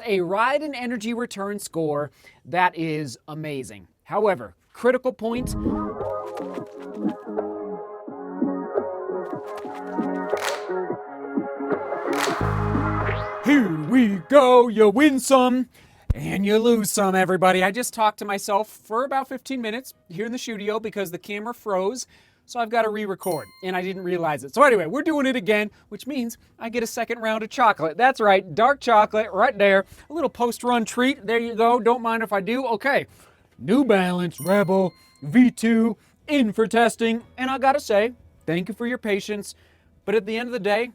A ride and energy return score that is amazing. However, critical point. Here we go. You win some and you lose some, everybody. I just talked to myself for about 15 minutes here in the studio because the camera froze. So I've got to re-record, and I didn't realize it. So anyway, we're doing it again, which means I get a second round of chocolate. That's right, dark chocolate right there. A little post-run treat. There you go. Don't mind if I do. Okay, New Balance Rebel V2 in for testing. And I got to say, thank you for your patience. But at the end of the day,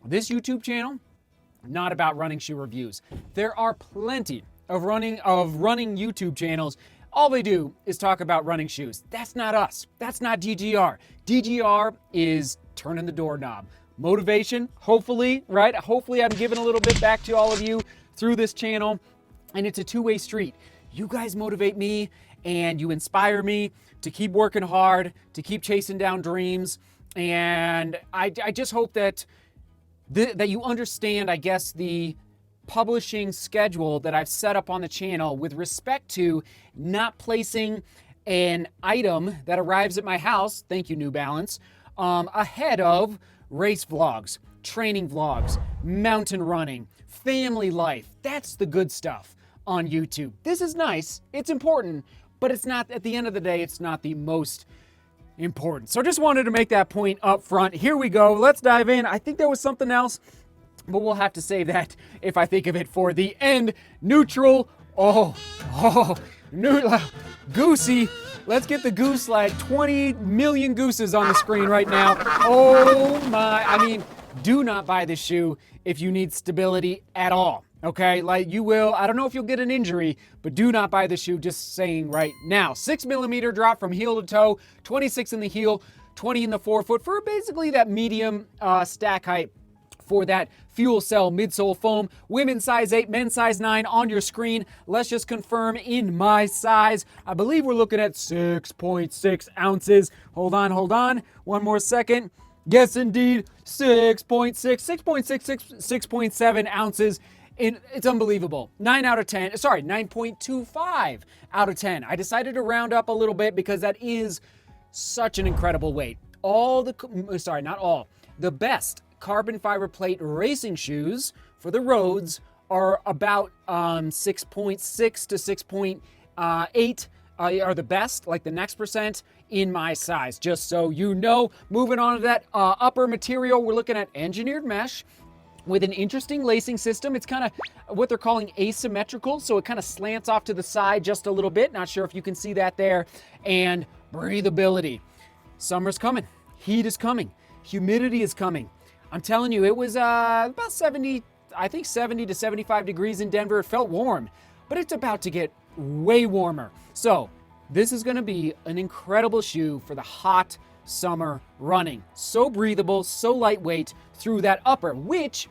this YouTube channel, not about running shoe reviews. There are plenty of running YouTube channels. All they do is talk about running shoes. That's not us. That's not DGR. DGR is turning the doorknob. Motivation, hopefully, right? Hopefully I'm giving a little bit back to all of you through this channel. And it's a two-way street. You guys motivate me and you inspire me to keep working hard, to keep chasing down dreams. And I just hope that you understand, I guess, the publishing schedule that I've set up on the channel with respect to not placing an item that arrives at my house, thank you New Balance, ahead of race vlogs, training vlogs, mountain running, family life. That's the good stuff on YouTube. This is nice, it's important, but it's not, at the end of the day, it's not the most important. So just wanted to make that point up front. Here we go, let's dive in. I think there was something else, but we'll have to save that if I think of it for the end. Neutral. Goosey. Let's get the goose, like 20 million gooses on the screen right now. Oh my, I mean, do not buy this shoe if you need stability at all. Okay, like you will, I don't know if you'll get an injury, but do not buy the shoe, just saying right now. 6mm drop from heel to toe, 26 in the heel, 20 in the forefoot for basically that medium stack height for that FUELCELL midsole foam. Women's size 8, men's size 9 on your screen. Let's just confirm in my size. I believe we're looking at 6.6 ounces. Hold on. One more second. Yes, indeed, 6.7 ounces. It's unbelievable. 9.25 out of 10. I decided to round up a little bit because that is such an incredible weight. The best carbon fiber plate racing shoes for the roads are about 6.6 to 6.8 are the best, like the next percent in my size, just so you know. Moving on to that upper material, we're looking at engineered mesh with an interesting lacing system. It's kind of what they're calling asymmetrical, so it kind of slants off to the side just a little bit. Not sure if you can see that there. And breathability. Summer's coming. Heat is coming. Humidity is coming. I'm telling you, it was about 70 to 75 degrees in Denver. It felt warm, but it's about to get way warmer. So this is going to be an incredible shoe for the hot summer running. So breathable, so lightweight through that upper, which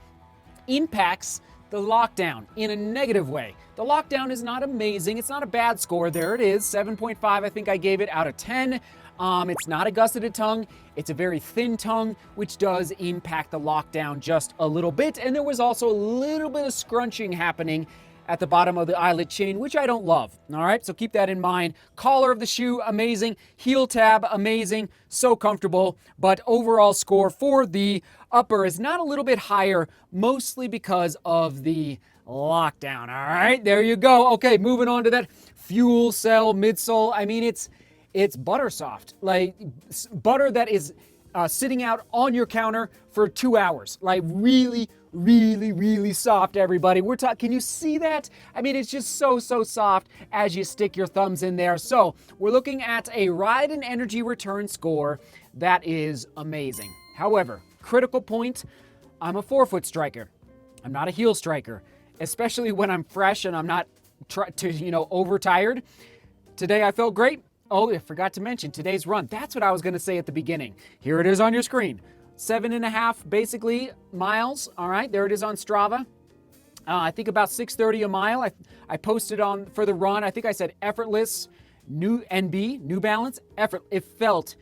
impacts the lockdown in a negative way. The lockdown is not amazing. It's not a bad score. There it is, 7.5. I think I gave it out of 10. It's not a gusseted tongue. It's a very thin tongue, which does impact the lockdown just a little bit. And there was also a little bit of scrunching happening at the bottom of the eyelet chain, which I don't love. All right, so keep that in mind. Collar of the shoe, amazing. Heel tab, amazing. So comfortable. But overall score for the upper is not a little bit higher, mostly because of the lockdown. All right, there you go. Okay, moving on to that FUELCELL midsole. I mean, it's butter soft, like butter that is sitting out on your counter for 2 hours, like really soft, everybody. Can you see that? I mean, it's just so soft as you stick your thumbs in there. So we're looking at a ride and energy return score that is amazing. However, critical point, I'm a forefoot striker. I'm not a heel striker, especially when I'm fresh and I'm not overtired. Today I felt great. Oh, I forgot to mention today's run. That's what I was going to say at the beginning. Here it is on your screen. 7.5 basically miles. All right, there it is on Strava. I think about 6:30 a mile. I posted on for the run. I think I said effortless, New Balance. It felt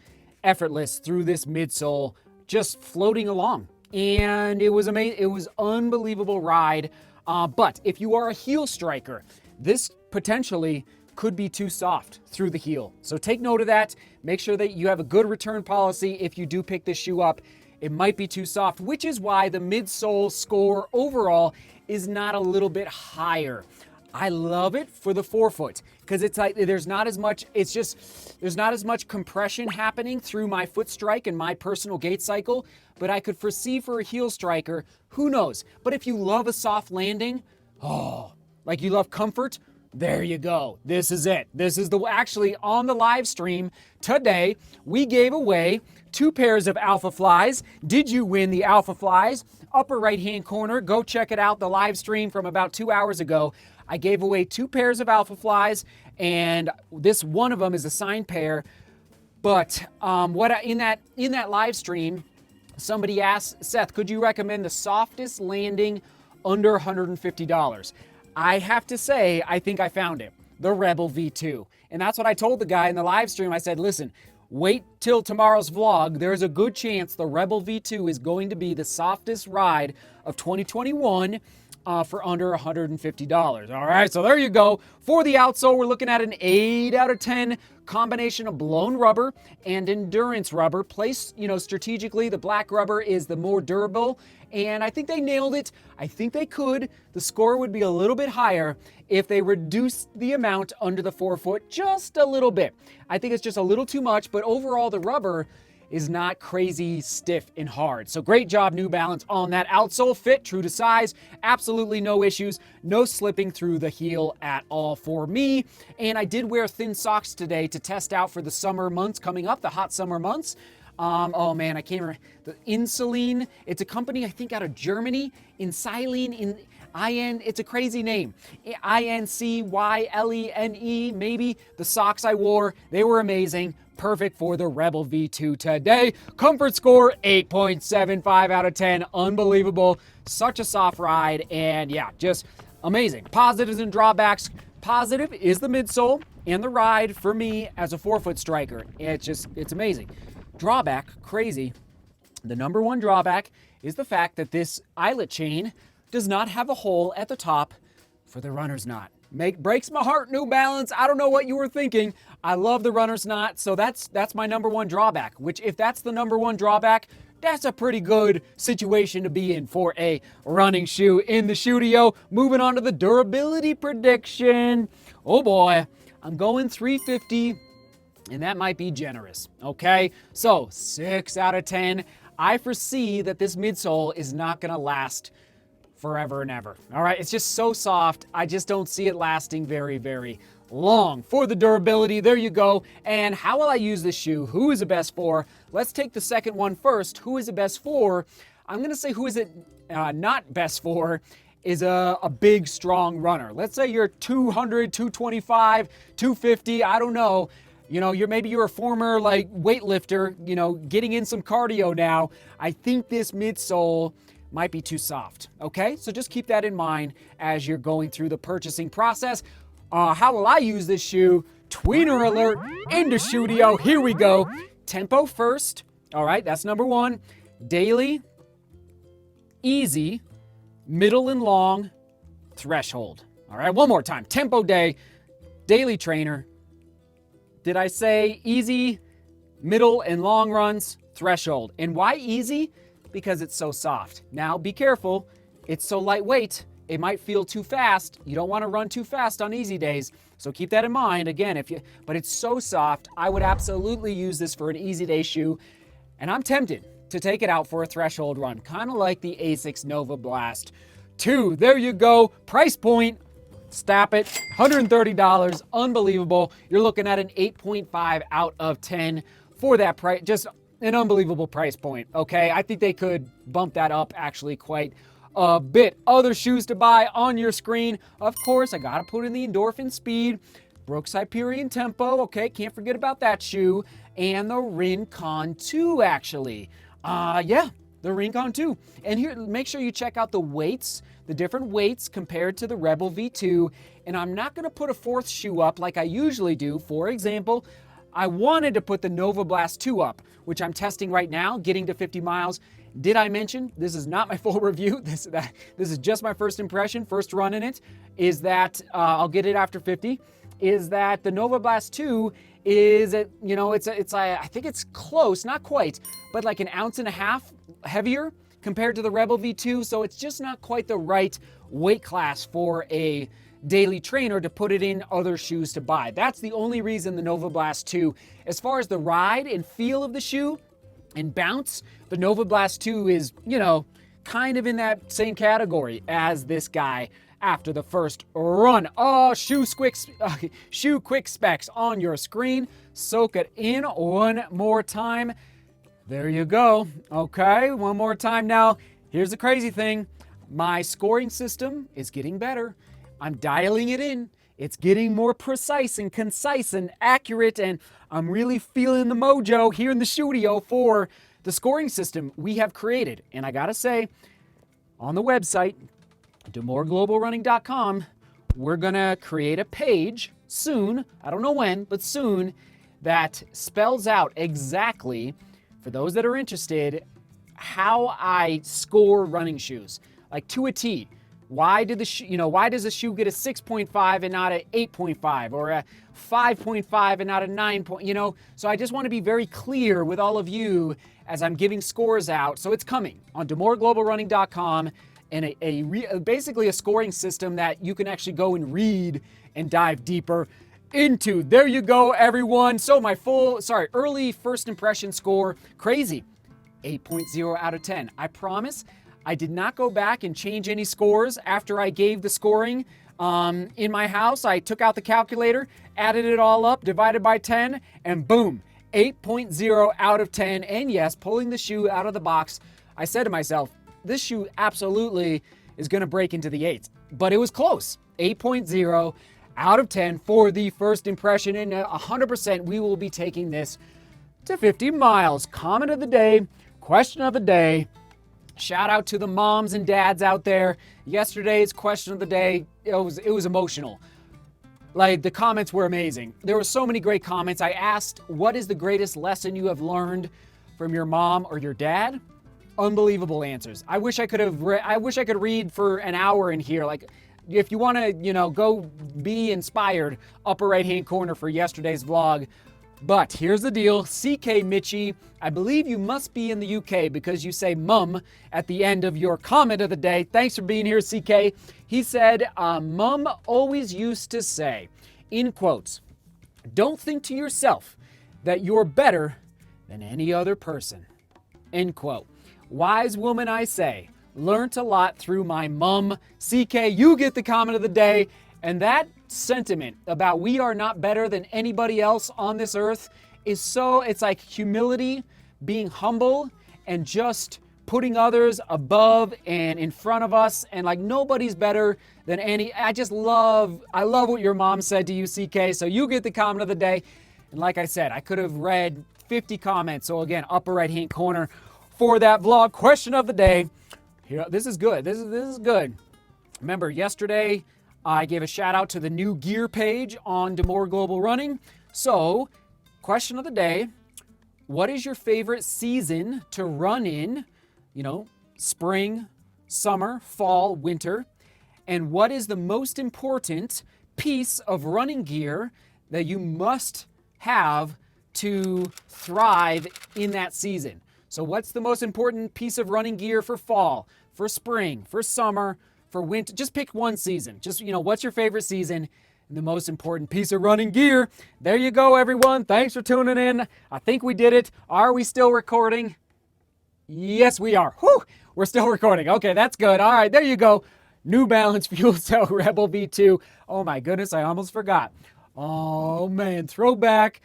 effortless through this midsole, just floating along, and it was amazing. It was unbelievable ride. But if you are a heel striker, this potentially could be too soft through the heel. So take note of that. Make sure that you have a good return policy if you do pick this shoe up. It might be too soft, which is why the midsole score overall is not a little bit higher. I love it for the forefoot because it's like there's not as much compression happening through my foot strike and my personal gait cycle, but I could foresee for a heel striker, who knows? But if you love a soft landing, like you love comfort, there you go. This is it. This is actually on the live stream today, we gave away 2 pairs of Alpha Flies. Did you win the Alpha Flies? Upper right-hand corner, go check it out, the live stream from about 2 hours ago. I gave away 2 pairs of Alpha Flies, and this one of them is a signed pair. But in that live stream, somebody asked, Seth, could you recommend the softest landing under $150? I have to say, I think I found it, the Rebel V2. And that's what I told the guy in the live stream. I said, listen, wait till tomorrow's vlog. There's a good chance the Rebel V2 is going to be the softest ride of 2021 for under $150. All right, so there you go. For the outsole, we're looking at an 8 out of 10 combination of blown rubber and endurance rubber. Placed, strategically, the black rubber is the more durable, and I think they nailed it. I think they could. The score would be a little bit higher if they reduced the amount under the forefoot just a little bit. I think it's just a little too much, but overall the rubber is not crazy stiff and hard. So great job, New Balance, on that outsole. Fit, true to size, absolutely no issues, no slipping through the heel at all for me. And I did wear thin socks today to test out for the summer months coming up, the hot summer months. Oh man, I can't remember. The Insuline, it's a company I think out of Germany. Insuline, it's a crazy name. INCYLENE, maybe. The socks I wore, they were amazing. Perfect for the Rebel V2 today. Comfort score, 8.75 out of 10. Unbelievable. Such a soft ride. And yeah, just amazing. Positives and drawbacks. Positive is the midsole and the ride for me as a forefoot striker. It's amazing. Drawback, crazy. The number one drawback is the fact that this eyelet chain does not have a hole at the top for the runner's knot. Breaks my heart, New Balance. I don't know what you were thinking. I love the runner's knot, so that's my number one drawback, which if that's the number one drawback, that's a pretty good situation to be in for a running shoe in the studio. Moving on to the durability prediction. Oh boy, I'm going 350, and that might be generous, okay? So 6 out of 10. I foresee that this midsole is not gonna last forever and ever. All right, it's just so soft. I just don't see it lasting very, very long. For the durability, there you go. And how will I use this shoe? Who is it best for? Let's take the second one first. Who is it best for? I'm gonna say who is it not best for is a big, strong runner. Let's say you're 200, 225, 250, I don't know. Maybe you're a former weightlifter, getting in some cardio now. I think this midsole might be too soft, okay? So just keep that in mind as you're going through the purchasing process. How will I use this shoe? Tweener alert in the studio. Here we go. Tempo first. All right, that's number one. Daily, easy, middle and long, threshold. All right, one more time. Tempo day, daily trainer. Did I say easy, middle and long runs, threshold? And why easy? Because it's so soft. Now be careful, it's so lightweight, it might feel too fast. You don't want to run too fast on easy days, so keep that in mind. Again, but it's so soft, I would absolutely use this for an easy day shoe, and I'm tempted to take it out for a threshold run, kind of like the ASICS Nova Blast 2. There you go, price point, stop it, $130, unbelievable. You're looking at an 8.5 out of 10 for that price, just an unbelievable price point, okay? I think they could bump that up actually quite a bit. Other shoes to buy on your screen. Of course, I gotta put in the Endorphin Speed, Brooks Hyperion Tempo, okay? Can't forget about that shoe. And the Rincon 2, actually. The Rincon 2. And here, make sure you check out the weights, the different weights compared to the Rebel V2. And I'm not gonna put a fourth shoe up like I usually do. For example, I wanted to put the Nova Blast 2 up, which I'm testing right now, getting to 50 miles. Did I mention, this is not my full review, this is just my first impression, first run in it, is that, I'll get it after 50, is that the Nova Blast 2 is, I think it's close, not quite, but like an ounce and a half heavier compared to the Rebel V2, so it's just not quite the right weight class for a daily trainer to put it in other shoes to buy. That's the only reason the Nova Blast 2. As far as the ride and feel of the shoe and bounce, the Nova Blast 2 is, kind of in that same category as this guy after the first run. Oh, shoe quick specs on your screen. Soak it in one more time. There you go. Okay, one more time now. Here's the crazy thing. My scoring system is getting better. I'm dialing it in. It's getting more precise and concise and accurate, and I'm really feeling the mojo here in the studio for the scoring system we have created. And I gotta say, on the website, DeMoorGlobalRunning.com, we're gonna create a page soon, I don't know when, but soon, that spells out exactly, for those that are interested, how I score running shoes, like to a T. Why does a shoe get a 6.5 and not an 8.5, or a 5.5 and not a 9 point, So I just want to be very clear with all of you as I'm giving scores out. So it's coming on DeMoorGlobalRunning.com, and basically a scoring system that you can actually go and read and dive deeper into. There you go, everyone. So my early first impression score, crazy, 8.0 out of 10. I promise I did not go back and change any scores after I gave the scoring in my house. I took out the calculator, added it all up, divided by 10, and boom, 8.0 out of 10. And yes, pulling the shoe out of the box, I said to myself, this shoe absolutely is going to break into the 8s. But it was close. 8.0 out of 10 for the first impression. And 100% we will be taking this to 50 miles. Comment of the day, question of the day. Shout out to the moms and dads out there. Yesterday's question of the day, it was emotional. Like, the comments were amazing. There were so many great comments. I asked, what is the greatest lesson you have learned from your mom or your dad? Unbelievable answers. I wish I could read for an hour in here. Like, if you want to, go be inspired, upper right-hand corner for yesterday's vlog. But here's the deal. CK Mitchie, I believe you must be in the UK because you say mum at the end of your comment of the day. Thanks for being here, CK. He said, mum always used to say, in quotes, don't think to yourself that you're better than any other person. End quote. Wise woman, I say, learned a lot through my mum. CK, you get the comment of the day. And that sentiment about we are not better than anybody else on this earth is it's like humility, being humble, and just putting others above and in front of us, and like nobody's better than I love what your mom said to you, CK, so you get the comment of the day. And like I said, I could have read 50 comments, so again, upper right-hand corner for that vlog. Question of the day. Here, this is good. This is good. Remember, yesterday, I gave a shout out to the new gear page on DeMoor Global Running. So, question of the day, what is your favorite season to run in? Spring, summer, fall, winter. And what is the most important piece of running gear that you must have to thrive in that season? So what's the most important piece of running gear for fall, for spring, for summer, for winter? Just pick one season. Just, what's your favorite season and the most important piece of running gear? There you go, everyone. Thanks for tuning in. I think we did it. Are we still recording? Yes, we are. Whew, we're still recording. Okay, that's good. All right, there you go. New Balance Fuel Cell Rebel V2. Oh my goodness, I almost forgot. Oh man, throwback.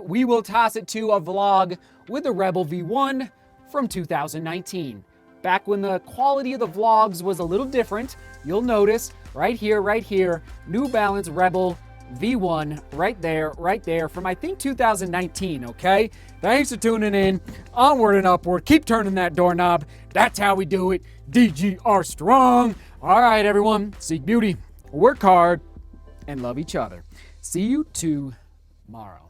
We will toss it to a vlog with the Rebel V1 from 2019. Back when the quality of the vlogs was a little different, you'll notice right here, New Balance Rebel V1 right there from I think 2019, okay? Thanks for tuning in. Onward and upward. Keep turning that doorknob. That's how we do it. DGR strong. All right, everyone. Seek beauty, work hard, and love each other. See you tomorrow.